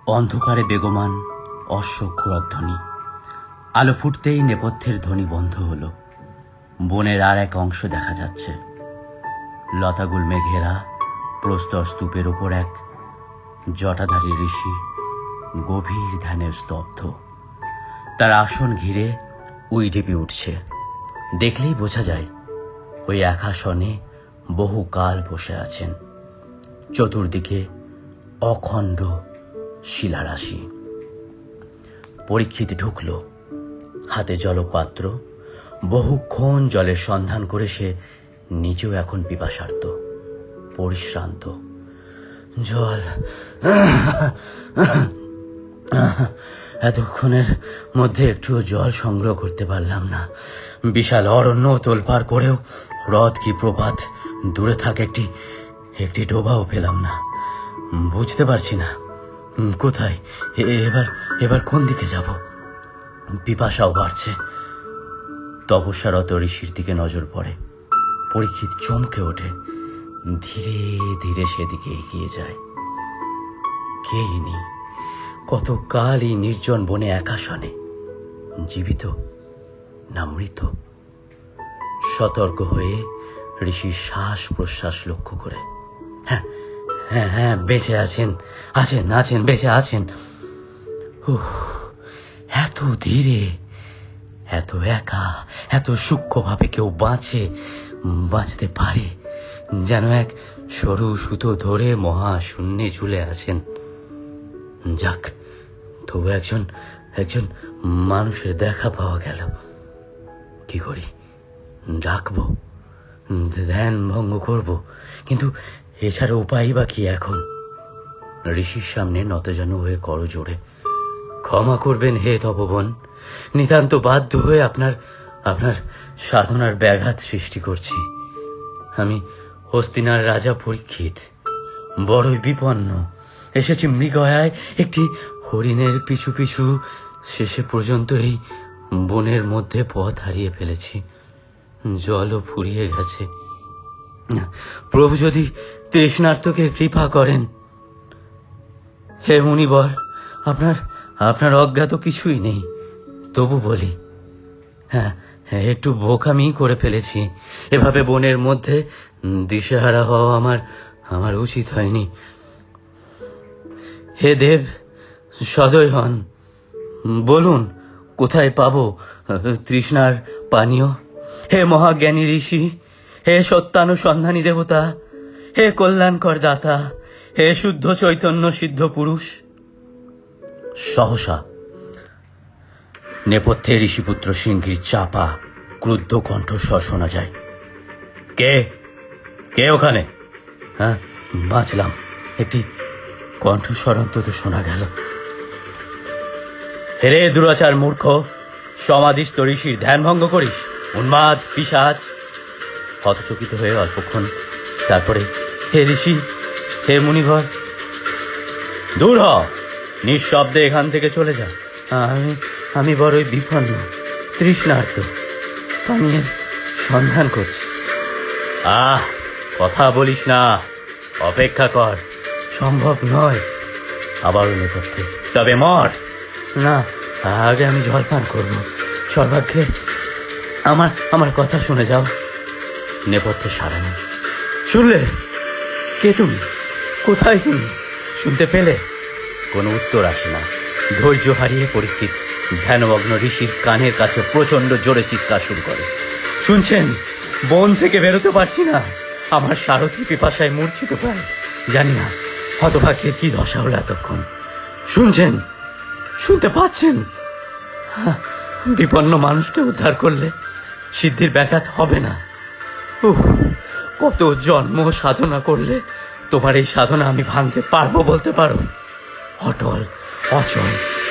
অন্ধকারে বেগমান অশ্বক্ষুরধ্বনি। আলো ফুটতেই নেপথ্যের ধ্বনি বন্ধ হল। বনের আর এক অংশ দেখা যাচ্ছে। লতাগুল্মে ঘেরা প্রস্তর স্তূপের ওপর এক জটাধারী ঋষি গভীর ধ্যানের স্তব্ধ। তার আসন ঘিরে উইঢিপি উঠছে। দেখলেই বোঝা যায় ওই এক আসনে বহুকাল বসে আছেন। চতুর্দিকে অখণ্ড শিলারাশি। পরীক্ষিত ঢুকল, হাতে জলপাত্র। বহুক্ষণ জলের সন্ধান করে সে নিজেও এখন পিপাসার্ত, পরিশ্রান্ত। জল, এতক্ষণের মধ্যে একটুও জল সংগ্রহ করতে পারলাম না। বিশাল অরণ্য তোলপাড় করেও হ্রদ কি প্রপাত দূরে থাক একটি ডোবাও পেলাম না। বুঝতে পারছি না কোথায়, এবার কোন দিকে যাব। পিপাসাও বাড়ছে। তপস্যারত ঋষির দিকে নজর পড়ে। পরীক্ষিত চমকে ওঠে। ধীরে ধীরে সেদিকে এগিয়ে যায়। কেই নেই। কতকাল এই নির্জন বনে একাশনে, জীবিত না মৃত। সতর্ক হয়ে ঋষির শ্বাস প্রশ্বাস লক্ষ্য করে, হ্যাঁ হ্যাঁ হ্যাঁ, বেঁচে আছেন, বেঁচে আছেন। এত ধীরে, এত একা, এত সূক্ষ্মভাবে কেউ বাঁচতে পারে, যেন এক সরু সুতো ধরে মহাশূন্যে ঝুলে আছেন। যাক, তবু একজন মানুষের দেখা পাওয়া গেল। কি করি? ডাকবো, ধ্যান ভঙ্গ করব, কিন্তু এছাড়া উপায় বা কি এখন? ঋষির সামনে নতজানু হয়ে করজোড়ে, ক্ষমা করবেন হে তপবন, নিতান্ত বাধ্য হয়ে আপনার সাধনার ব্যাঘাত সৃষ্টি করছি। আমি হস্তিনার রাজা পরীক্ষিত, বড়ই বিপন্ন। এসেছি মৃগয়ায় একটি হরিণের পিছু পিছু। শেষে পর্যন্ত এই বনের মধ্যে পথ হারিয়ে ফেলেছি। জলও ফুরিয়ে গেছে। প্রভু যদি তৃষ্ণার্তকে কৃপা করেন। হে মুনিবর, আপনার অজ্ঞাত কিছুই নেই, তবু বলি, হ্যাঁ, একটু বোকামি করে ফেলেছি। এভাবে বনের মধ্যে দিশেহারা হওয়া আমার উচিত হয়নি। হে দেব, সদয় হন, বলুন কোথায় পাবো তৃষ্ণার পানীয়। হে মহাজ্ঞানী ঋষি, হে সত্যানুসন্ধানী দেবতা, হে কল্যাণকর দাতা, হে শুদ্ধ চৈতন্য সিদ্ধ পুরুষ। সহসা নেপথ্যে ঋষিপুত্র সিংহীর চাপা ক্রুদ্ধ কণ্ঠস্বর শোনা যায়। কে ওখানে? হ্যাঁ, বাঁচলাম। একটি কণ্ঠস্বর অন্তত শোনা গেল। হেরে দুরাচার মূর্খ, সমাধিস্থ ঋষির ধ্যান ভঙ্গ করিস, উন্মাদ পিশাচ। হতচকিত হয়ে অল্পক্ষণ তারপরে, হে ঋষি, হে মুনিভর, দূর হ, নিঃশব্দে এখান থেকে চলে যা। আমি বড়ই বিপন্ন, তৃষ্ণার্ত, পানীয়ের সন্ধান করছি। কথা বলিস না, অপেক্ষা কর। সম্ভব নয়। আবারও নেপথ্যে, তবে মর। না, আগে আমি জলপান করব। সর্বাগ্রে আমার কথা শুনে যাও। নেপথ্যে সারা নেই। শুনলে? কে তুমি? কোথায় তুমি? শুনতে পেলে? কোনো উত্তর আসে না। ধৈর্য হারিয়ে পরীক্ষিত ধ্যানমগ্ন ঋষির কানের কাছে প্রচন্ড জোরে চিৎকার শুরু করে। শুনছেন? বন থেকে বেরোতে পারছি না। আমার সারথি পিপাসায় মূর্ছিত প্রায়। জানি না হতভাগ্যের কি দশা হলো এতক্ষণ। শুনছেন? শুনতে পাচ্ছেন? বিপন্ন মানুষকে উদ্ধার করলে সিদ্ধির ব্যাঘাত হবে না। কত জন্ম সাধনা করলে তোমার এই সাধনা আমি ভাঙতে পারবো বলতে পারো? অটল, অচল,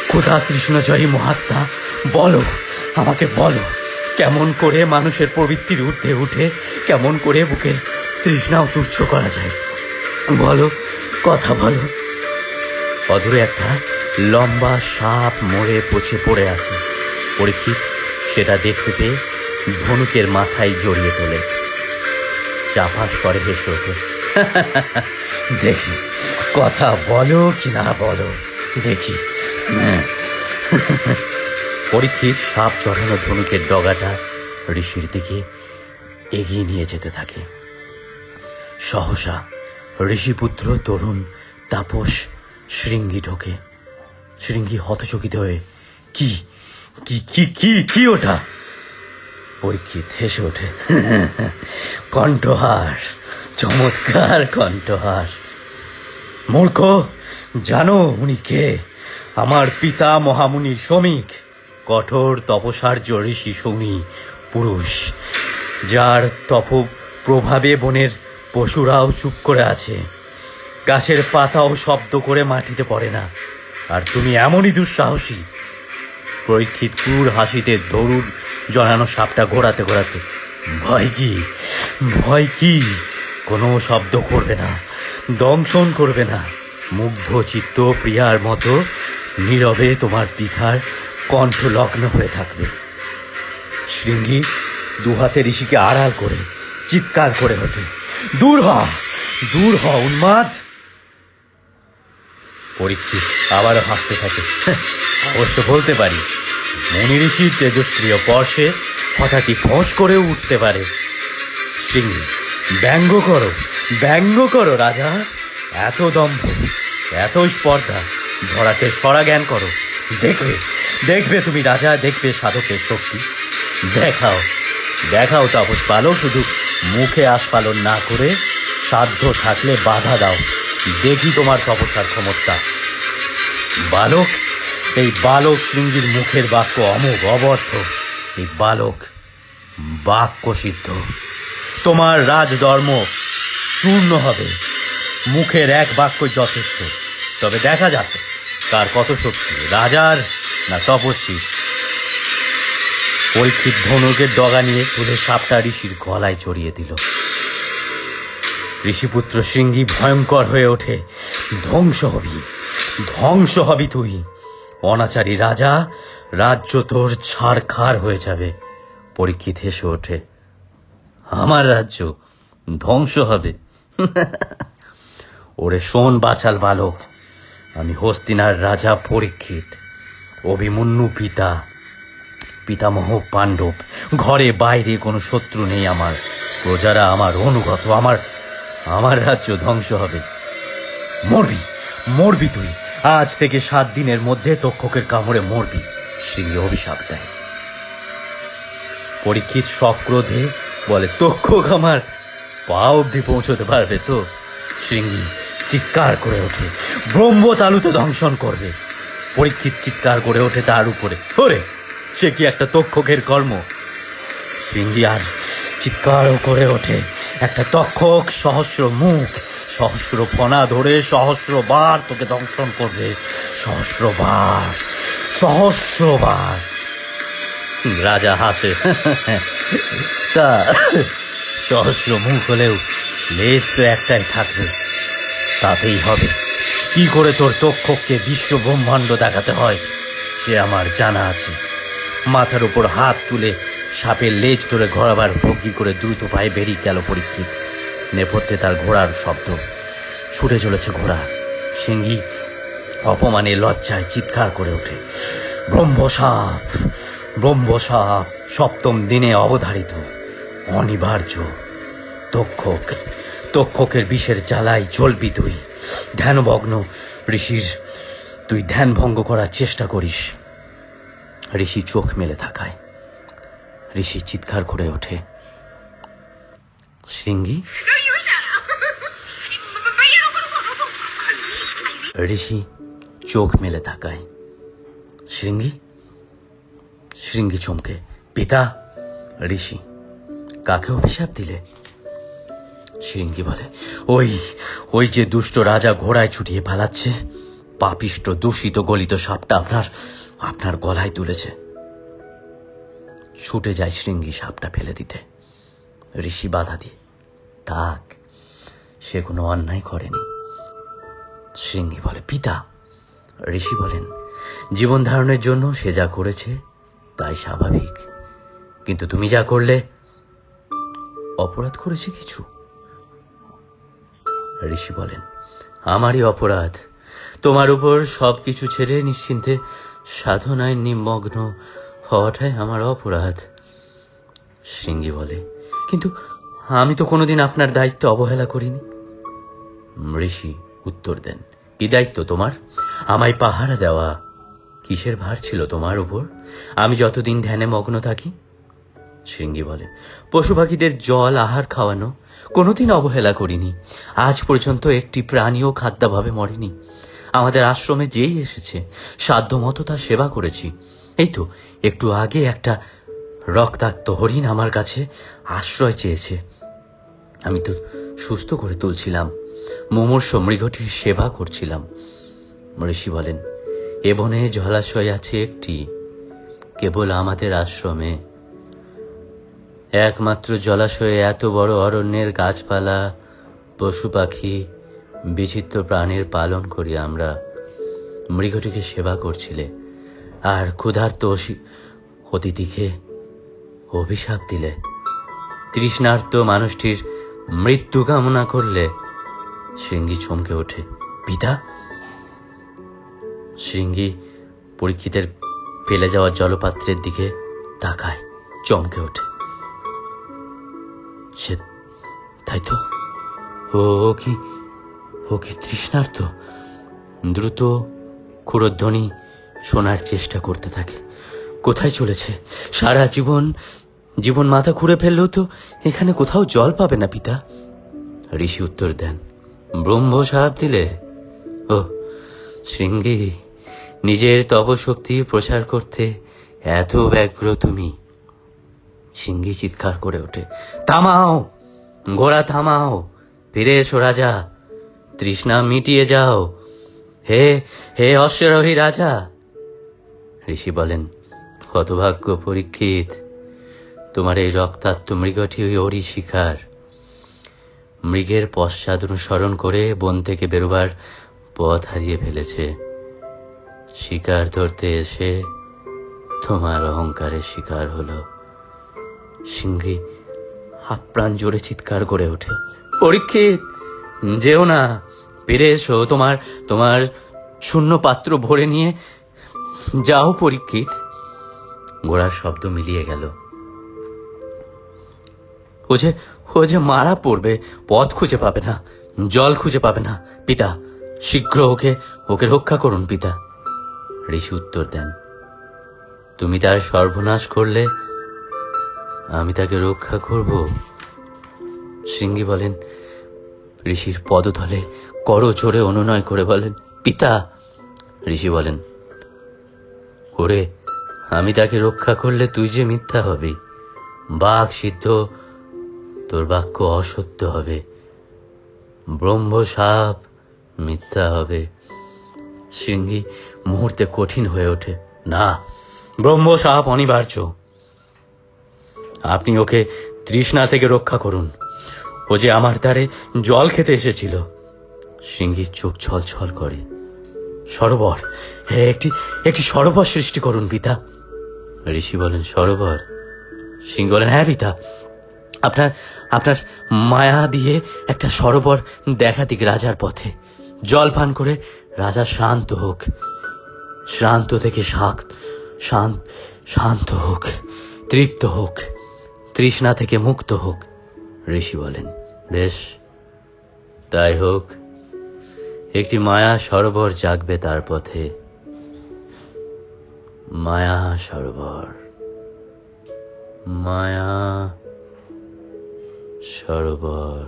ক্ষুধা তৃষ্ণজয়ী মহাত্মা, বলো, আমাকে বলো, কেমন করে মানুষের প্রবৃত্তির ঊর্ধ্বে উঠে কেমন করে বুকের তৃষ্ণাও তুচ্ছ করা যায়? বলো, কথা বলো। অদূরে একটা লম্বা সাপ মরে পচে পড়ে আছে। পরীক্ষিত সেটা দেখতে পেয়ে ধনুকের মাথায় জড়িয়ে তোলে। চাপার স্বরে হেসে ওঠে, দেখি কথা বলো কি না বলো। দেখি। পরীক্ষিত সাপ চড়ানো ধনুকের ডগাটা ঋষির দিকে এগিয়ে নিয়ে যেতে থাকে। সহসা ঋষিপুত্র তরুণ তাপস শৃঙ্গি ঢোকে। শৃঙ্গি হতচকিত হয়ে কি কি কি কি কি ওটা? পরীক্ষিত হেসে ওঠে, কণ্ঠহার, চমৎকার কণ্ঠহার। মূর্খ, জানো উনি কে? আমার পিতা মহামুনির শ্রমিক, কঠোর তপসার্য ঋষি শৌনি পুরুষ, যার তপ প্রভাবে বনের পশুরাও চুপ করে আছে, গাছের পাতাও শব্দ করে মাটিতে পড়ে না। আর তুমি এমনই দুঃসাহসী। পরীক্ষিত ক্রূর হাসিতে দরুর জড়ানো সাপটা ঘোরাতে ঘোরাতে, ভয় কি, ভয় কি? কোনো শব্দ করবে না, দংশন করবে না, মুগ্ধ চিত্ত প্রিয়ার মতো নীরবে তোমার পিতার কণ্ঠ লগ্ন হয়ে থাকবে। শৃঙ্গি দুহাতে ঋষিকে আড়াল করে চিৎকার করে ওঠে, দূর হ, দূর হ উন্মাদ। পরীক্ষিত আবারও হাসতে থাকে, অবশ্য বলতে পারি, মুনি ঋষির তেজস্ক্রিয় স্পর্শে হঠাৎই ফোঁস করেও উঠতে পারে। শৃঙ্গি, ব্যঙ্গ করো, ব্যঙ্গ করো রাজা। এত দম্ভ, এত স্পর্ধা, ধরাকে সরা জ্ঞান করো। দেখবে, দেখবে তুমি রাজা, দেখবে সাধকের শক্তি। দেখাও, দেখাও তাপস পালক, শুধু মুখে আস্ফালন না করে সাধ্য থাকলে বাধা দাও। দেখি তোমার তপস্যার ক্ষমতা। বালক, এই বালক শৃঙ্গির মুখের বাক্য অমোঘ, অবর্থ। এই বালক বাক্য সিদ্ধ। তোমার রাজধর্ম শূন্য হবে। মুখের এক বাক্য যথেষ্ট। তবে দেখা যাক কার কত শক্তি, রাজার না তপস্বীর। পরীক্ষিত ধনুকের ডগা নিয়ে তুলে সাপটা ঋষির গলায় চড়িয়ে দিল। ঋষিপুত্র শৃঙ্গি ভয়ঙ্কর হয়ে ওঠে, ধ্বংস হবি, ধ্বংস হবি তুই। অনাচারী রাজা, রাজ্য তোর ছারখার হয়ে যাবে। পরীক্ষিত হেসে ওঠে, আমার রাজ্য ধ্বংস হবে? ওরে শোন বাচাল বালক, আমি হস্তিনার রাজা পরীক্ষিত, অভিমন্যু পিতা, পিতামহ পাণ্ডব। ঘরে বাইরে কোনো শত্রু নেই আমার, প্রজারা আমার অনুগত। আমার রাজ্য ধ্বংস হবে। মরবি, মরবি তুই। আজ থেকে 7 দিনের মধ্যে তক্ষকের কামড়ে মরবি। শৃঙ্গি অভিশাপ দেয়। পরীক্ষিত সক্রোধে বলে, তক্ষক আমার পা অব্দি পৌঁছতে পারবে তো? শৃঙ্গি চিৎকার করে ওঠে, ব্রহ্ম তালুতে দংশন করবে। পরীক্ষিত চিৎকার করে ওঠে তার উপরে, ওরে সে কি একটা তক্ষকের কর্ম। শৃঙ্গি আর চিৎকারও করে ওঠে, একটা তক্ষক সহস্র মুখ, সহস্র ফনা ধরে সহস্রবার তোকে দংশন করবে, সহস্রবার, সহস্রবার। রাজা হাসে, তা সহস্র মুখ হলেও লেজ তো একটাই থাকবে, তাতেই হবে। কি করে তোর তক্ষককে বিশ্ব ব্রহ্মাণ্ড দেখাতে হয় সে আমার জানা আছে। মাথার উপর হাত তুলে সাপের লেজ ধরে ঘোরাবার ভঙ্গি করে দ্রুত পায়ে বেরিয়ে গেল পরীক্ষিত। নেপথ্যে তার ঘোড়ার শব্দ, ছুটে চলেছে ঘোড়া। শৃঙ্গি অপমানে লজ্জায় চিৎকার করে ওঠে, ব্রহ্মসাপ, ব্রহ্মসাপ, 7ম দিনে অবধারিত, অনিবার্য। তক্ষক, তক্ষকের বিষের জ্বালায় জ্বলবি তুই। ধ্যানভগ্ন ঋষির তুই ধ্যান ভঙ্গ করার চেষ্টা করিস। ঋষি চোখ মেলে থাকায়। ঋষি চিৎকার করে ওঠে, শৃঙ্গি। ঋষি চোখ মেলে তাকায়, শৃঙ্গি। শৃঙ্গি চমকে, পিতা। ঋষি, কাকে অভিশাপ দিলে? শৃঙ্গি বলে, ওই যে দুষ্ট রাজা ঘোড়ায় ছুটিয়ে পালাচ্ছে, পাপিষ্ট দূষিত গলিত সাপটা আপনার গলায় তুলেছে। ছুটে যায় শৃঙ্গি সাপটা ফেলে দিতে। ঋষি বাধা দিয়ে, থাক, সে কোনো অন্যায় করেনি। শৃঙ্গি বলে, পিতা। ঋষি বলেন, জীবন ধারণের জন্য সে যা করেছে তাই স্বাভাবিক, কিন্তু তুমি যা করলে, অপরাধ করেছে কিছু? ঋষি বলেন, আমারই অপরাধ, তোমার উপর সবকিছু ছেড়ে নিশ্চিন্তে সাধনায় নিমগ্ন হওয়াটাই আমার অপরাধ। শৃঙ্গী বলে, কিন্তু আমি তো কোনোদিন আপনার দায়িত্ব অবহেলা করিনি। ঋষি উত্তর দেন, কি দায়িত্ব তোমার? আমায় পাহারা দেওয়া। কিসের ভার ছিল তোমার উপর আমি যতদিন ধ্যানে মগ্ন থাকি? শৃঙ্গী বলে, পশু পাখিদের জল আহার খাওয়ানো কোনোদিন অবহেলা করিনি। আজ পর্যন্ত একটি প্রাণীও খাদ্যাভাবে মরেনি। আমাদের আশ্রমে যেই এসেছে সাধ্যমতো তার সেবা করেছি। এই তো একটু আগে একটা রক্তাক্ত হরিণ আমার কাছে আশ্রয় চেয়েছে, আমি তো সুস্থ করে তুলছিলাম, মুমূর্ষ মৃগটির সেবা করছিলাম। ঋষি বলেন, এ বনে জলাশয় আছে একটি, কেবল আমাদের আশ্রমে। একমাত্র জলাশয়ে এত বড় অরণ্যের গাছপালা, পশু পাখি, বিচিত্র প্রাণীর পালন করি আমরা। মৃগটিকে সেবা করছিলে আর ক্ষুধার্ত অতিথিকে অভিশাপ দিলে, তৃষ্ণার্ত মানুষটির মৃত্যু কামনা করলে। শৃঙ্গী চমকে ওঠে, পিতা? শৃঙ্গী পরীক্ষিতের ফেলে যাওয়া জলপাত্রের দিকে তাকায়, চমকে ওঠে। সে তাই তো, ও কি তৃষ্ণার্ত? দ্রুত ক্ষুরধ্বনি শোনার চেষ্টা করতে থাকে। কোথায় চলেছে? সারা জীবন মাথা ঘুরে ফেললেও তো এখানে কোথাও জল পাবে না পিতা। ঋষি উত্তর দেন, ব্রহ্ম সাপ দিলে? ও শৃঙ্গী, নিজের তপশক্তি প্রচার করতে এত ব্যগ্র তুমি? শৃঙ্গী চিৎকার করে ওঠে, থামাও ঘোড়া, থামাও, ফিরে এসো রাজা, তৃষ্ণা মিটিয়ে যাও, হে হে অশ্বারোহী রাজা। ঋষি বলেন, হতভাগ্য পরীক্ষিত, তোমার এই রক্তাক্ত মৃগটি ওরই শিকার। মৃগের পশ্চাৎ অনুসরণ করে বন থেকে বেরোবার পথ হারিয়ে ফেলেছে। শিকার ধরতে এসে তোমার অহংকারের শিকার হলো। শৃঙ্গী আপ্রাণ জোরে চিৎকার করে ওঠে, পরীক্ষিত যেও না, ফিরে এসো, তোমার শূন্য পাত্র ভরে নিয়ে যাও পরীক্ষিত। ঘোড়ার শব্দ মিলিয়ে গেল। ও যে মারা পড়বে, পথ খুঁজে পাবে না, জল খুঁজে পাবে না। পিতা, শীঘ্র ওকে রক্ষা করুন পিতা। ঋষি উত্তর দেন, তুমি তার সর্বনাশ করলে আমি তাকে রক্ষা করব? শৃঙ্গী বলেন, ঋষির পদতলে করজোড়ে অনুনয় করে বলেন, পিতা। ঋষি বলেন, ওরে, আমি তাকে রক্ষা করলে তুই যে মিথ্যা হবি, বাক সিদ্ধ, তোর বাক্য অসত্য হবে, ব্রহ্ম সাপ মিথ্যা হবে। শৃঙ্গী মুহূর্তে কঠিন হয়ে ওঠে, না, ব্রহ্ম সাপ অনিবার্য। আপনি ওকে তৃষ্ণা থেকে রক্ষা করুন, ও যে আমার দ্বারে জল খেতে এসেছিল। শৃঙ্গীর চোখ ছলছল করে, সরোবর, একটি সরোবর সৃষ্টি করুন পিতা। ঋষি বলেন, সরোবর? সিংহ বলেন, হ্যাঁ পিতা, আপনার মায়া দিয়ে একটা সরোবর দেখা দিক রাজার পথে। জল পান করে রাজা শান্ত হোক, শ্রান্ত থেকে শান্ত হোক, তৃপ্ত হোক, তৃষ্ণা থেকে মুক্ত হোক। ঋষি বলেন, বেশ, তাই হোক। একটি মায়া সরোবর জাগবে তার পথে, মায়া সরোবর, মায়া সরোবর।